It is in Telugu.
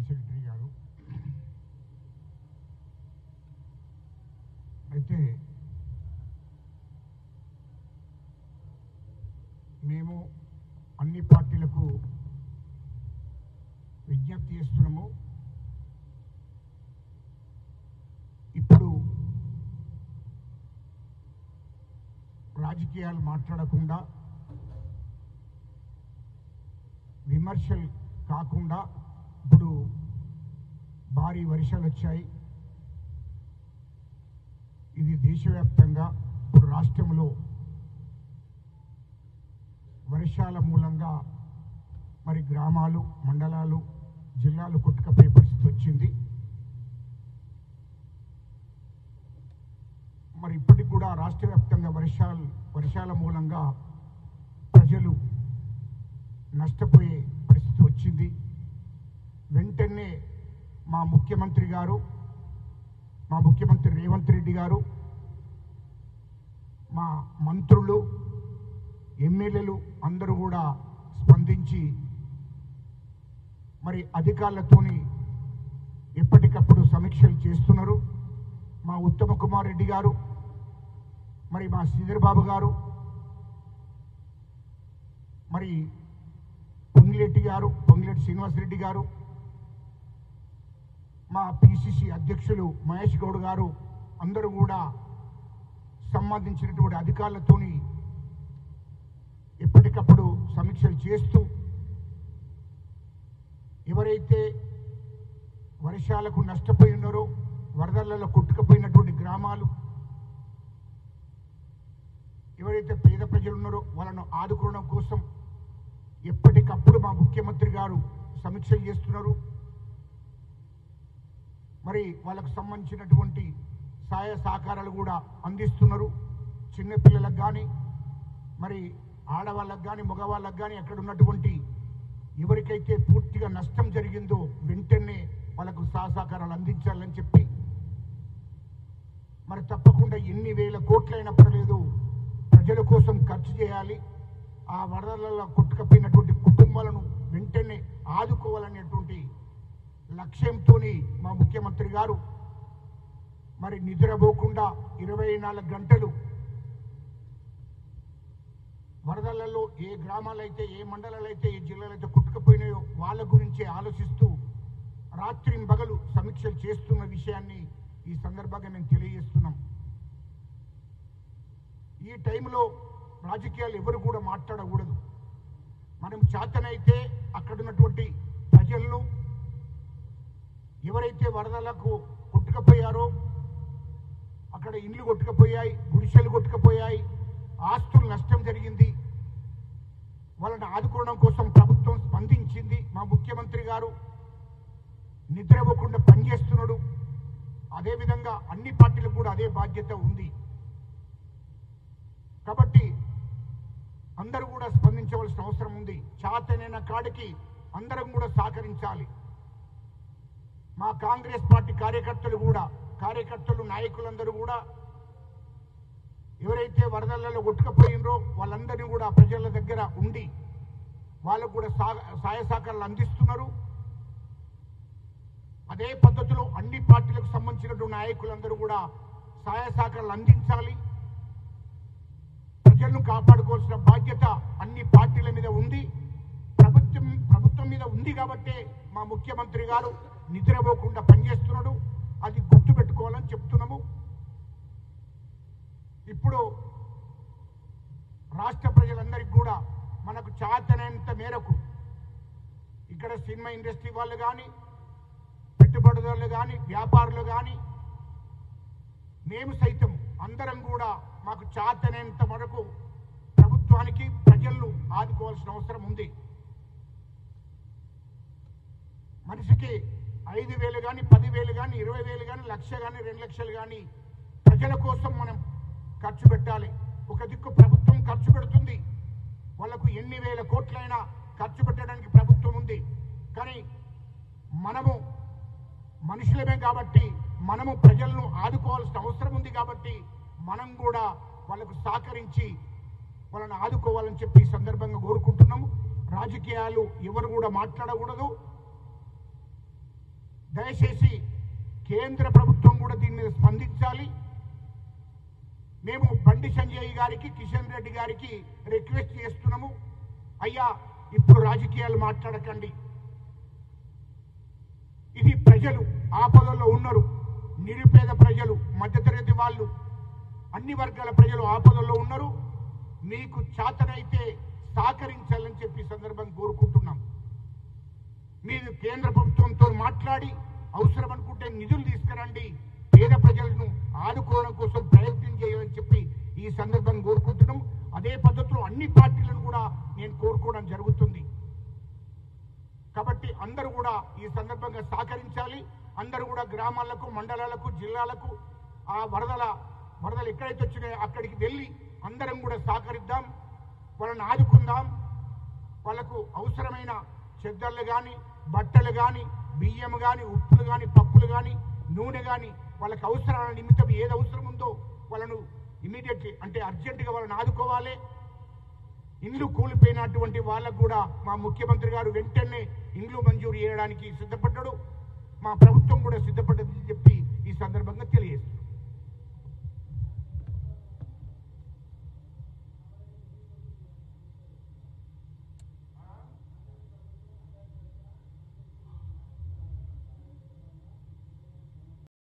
సీనియర్ సెక్రటరీ గారు, అయితే మేము అన్ని పార్టీలకు విజ్ఞప్తి చేస్తున్నాము. ఇప్పుడు రాజకీయాలు మాట్లాడకుండా, విమర్శలు కాకుండా, ఇప్పుడు భారీ వర్షాలు వచ్చాయి. ఇది దేశవ్యాప్తంగా ఇప్పుడు రాష్ట్రంలో వర్షాల మూలంగా మరి గ్రామాలు, మండలాలు, జిల్లాలు కొట్టుకుపోయే పరిస్థితి వచ్చింది. మరి ఇప్పటికి కూడా రాష్ట్ర వ్యాప్తంగా వర్షాల మూలంగా ప్రజలు నష్టపోయే పరిస్థితి వచ్చింది. వెంటనే మా ముఖ్యమంత్రి రేవంత్ రెడ్డి గారు, మా మంత్రులు, ఎమ్మెల్యేలు అందరూ కూడా స్పందించి మరి అధికారులతోని ఎప్పటికప్పుడు సమీక్షలు చేస్తున్నారు. మా ఉత్తమ కుమార్ రెడ్డి గారు, మరి మా శ్రీధర్ బాబు గారు, మరి పొంగిరెడ్డి శ్రీనివాసరెడ్డి గారు, మా పిసిసి అధ్యక్షులు మహేష్ గౌడ్ గారు అందరూ కూడా సంబంధించినటువంటి అధికారులతోని ఎప్పటికప్పుడు సమీక్షలు చేస్తూ ఎవరైతే వర్షాలకు నష్టపోయి ఉన్నారో, వరదలలో కొట్టుకుపోయినటువంటి గ్రామాలు, ఎవరైతే పేద ప్రజలు ఉన్నారో వాళ్ళను ఆదుకోవడం కోసం ఎప్పటికప్పుడు మా ముఖ్యమంత్రి గారు సమీక్షలు చేస్తున్నారు. మరి వాళ్ళకు సంబంధించినటువంటి సహాయ సహకారాలు కూడా అందిస్తున్నారు. చిన్నపిల్లలకు కానీ, మరి ఆడవాళ్ళకు కానీ, మగవాళ్ళకు కానీ, అక్కడ ఉన్నటువంటి ఎవరికైతే పూర్తిగా నష్టం జరిగిందో వెంటనే వాళ్ళకు సహకారాలు అందించాలని చెప్పి, మరి తప్పకుండా ఎన్ని వేల కోట్లైనా పర్లేదు ప్రజల కోసం ఖర్చు చేయాలి. ఆ వరదలలో కొట్టుకుపోయినటువంటి కుటుంబాలను వెంటనే ఆదుకోవాలనేటువంటి లక్ష్యంతో మా ముఖ్యమంత్రి గారు మరి నిద్రపోకుండా 24 గంటలు వరదలలో ఏ గ్రామాలైతే, ఏ మండలాలైతే, ఏ జిల్లాలైతే కొట్టుకుపోయినాయో వాళ్ళ గురించి ఆలోచిస్తూ రాత్రింబగలు సమీక్షలు చేస్తున్న విషయాన్ని ఈ సందర్భంగా మేము తెలియజేస్తున్నాం. ఈ టైంలో రాజకీయాలు ఎవరు కూడా మాట్లాడకూడదు. మనం చేతనైతే అక్కడున్నటువంటి ప్రజలను, ఎవరైతే వరదలకు కొట్టుకుపోయారో, అక్కడ ఇండ్లు కొట్టుకుపోయాయి, గుడిసెలు కొట్టుకుపోయాయి, ఆస్తులు నష్టం జరిగింది, వాళ్ళని ఆదుకోవడం కోసం ప్రభుత్వం స్పందించింది. మా ముఖ్యమంత్రి గారు నిద్రపోకుండా పనిచేస్తున్నాడు. అదేవిధంగా అన్ని పార్టీలకు కూడా అదే బాధ్యత ఉంది. కాబట్టి అందరూ కూడా స్పందించవలసిన అవసరం ఉంది. చేతనైన కాడికి అందరం కూడా సహకరించాలి. మా కాంగ్రెస్ పార్టీ కార్యకర్తలు, నాయకులందరూ కూడా ఎవరైతే వరదలలో కొట్టుకుపోయినరో వాళ్ళందరినీ కూడా ప్రజల దగ్గర ఉండి వాళ్ళకు కూడా సహాయ సహకారాలు అందిస్తున్నారు. అదే పద్ధతిలో అన్ని పార్టీలకు సంబంధించినటువంటి నాయకులందరూ కూడా సహాయ సహకారాలు అందించాలి. ప్రజలను కాపాడుకోవాల్సిన బాధ్యత అన్ని పార్టీల మీద ఉంది, ప్రభుత్వం మీద ఉంది. కాబట్టే మా ముఖ్యమంత్రి గారు నిద్రపోకుండా పనిచేస్తున్నాడు. అది గుర్తుపెట్టుకోవాలని చెప్తున్నాము. ఇప్పుడు రాష్ట్ర ప్రజలందరికీ కూడా మనకు చేతనైనంత మేరకు ఇక్కడ సినిమా ఇండస్ట్రీ వాళ్ళు కానీ, పెట్టుబడిదారులు కానీ, వ్యాపారులు కానీ, మేము సైతం అందరం కూడా మాకు చేతనైనంత వరకు ప్రభుత్వానికి, ప్రజలను ఆదుకోవాల్సిన అవసరం ఉంది. మనిషికి 5,000 కానీ, 10,000 కానీ, 20,000 కానీ, 1,00,000 కానీ, 2 లక్షలు కానీ ప్రజల కోసం మనం ఖర్చు పెట్టాలి. ఒక దిక్కు ప్రభుత్వం ఖర్చు పెడుతుంది, వాళ్లకు ఎన్ని వేల కోట్లైనా ఖర్చు పెట్టడానికి ప్రభుత్వం ఉంది. కానీ మనము మనుషులమే కాబట్టి, మనము ప్రజలను ఆదుకోవాల్సిన అవసరం ఉంది. కాబట్టి మనం కూడా వాళ్ళకు సహకరించి వాళ్ళని ఆదుకోవాలని చెప్పి ఈ సందర్భంగా కోరుకుంటున్నాము. రాజకీయాలు ఎవరు కూడా మాట్లాడకూడదు. దయచేసి కేంద్ర ప్రభుత్వం కూడా దీని మీద స్పందించాలి. మేము బండి సంజయ్ గారికి, కిషన్ రెడ్డి గారికి రిక్వెస్ట్ చేస్తున్నాము, అయ్యా ఇప్పుడు రాజకీయాలు మాట్లాడకండి. ఇది ప్రజలు ఆపదల్లో ఉన్నారు, నిరుపేద ప్రజలు, మధ్యతరగతి వాళ్ళు, అన్ని వర్గాల ప్రజలు ఆపదల్లో ఉన్నారు. మీకు చేతనైతే సహకరించాలని చెప్పి సందర్భంగా కోరుకుంటున్నాం. మీరు కేంద్ర ప్రభుత్వంతో మాట్లాడి అవసరం అనుకుంటే నిధులు తీసుకురండి, పేద ప్రజలను ఆదుకోవడం కోసం ప్రయత్నం చేయాలని చెప్పి ఈ సందర్భంగా కోరుకుంటున్నాం. అదే పద్ధతిలో అన్ని పార్టీలను కూడా నేను కోరుకోవడం జరుగుతుంది. కాబట్టి అందరూ కూడా ఈ సందర్భంగా సహకరించాలి. అందరూ కూడా గ్రామాలకు, మండలాలకు, జిల్లాలకు ఆ వరదలు ఎక్కడైతే వచ్చినాయో అక్కడికి వెళ్ళి అందరం కూడా సహకరిద్దాం, వాళ్ళని ఆదుకుందాం. వాళ్ళకు అవసరమైన చెద్దర్లు కానీ, బట్టలు కానీ, బియ్యం కానీ, ఉప్పులు కానీ, పప్పులు కానీ, నూనె కానీ, వాళ్ళకి అవసరాల నిమిత్తం ఏది అవసరం ఉందో వాళ్ళను ఇమీడియట్లీ అంటే అర్జెంటుగా వాళ్ళని ఆదుకోవాలి. ఇండ్లు కూలిపోయినటువంటి వాళ్ళకు కూడా మా ముఖ్యమంత్రి గారు వెంటనే ఇండ్లు మంజూరు చేయడానికి సిద్ధపడ్డాడు. మా ప్రభుత్వం కూడా సిద్ధపడ్డదని చెప్పి ఈ సందర్భంగా తెలియజేస్తుంది.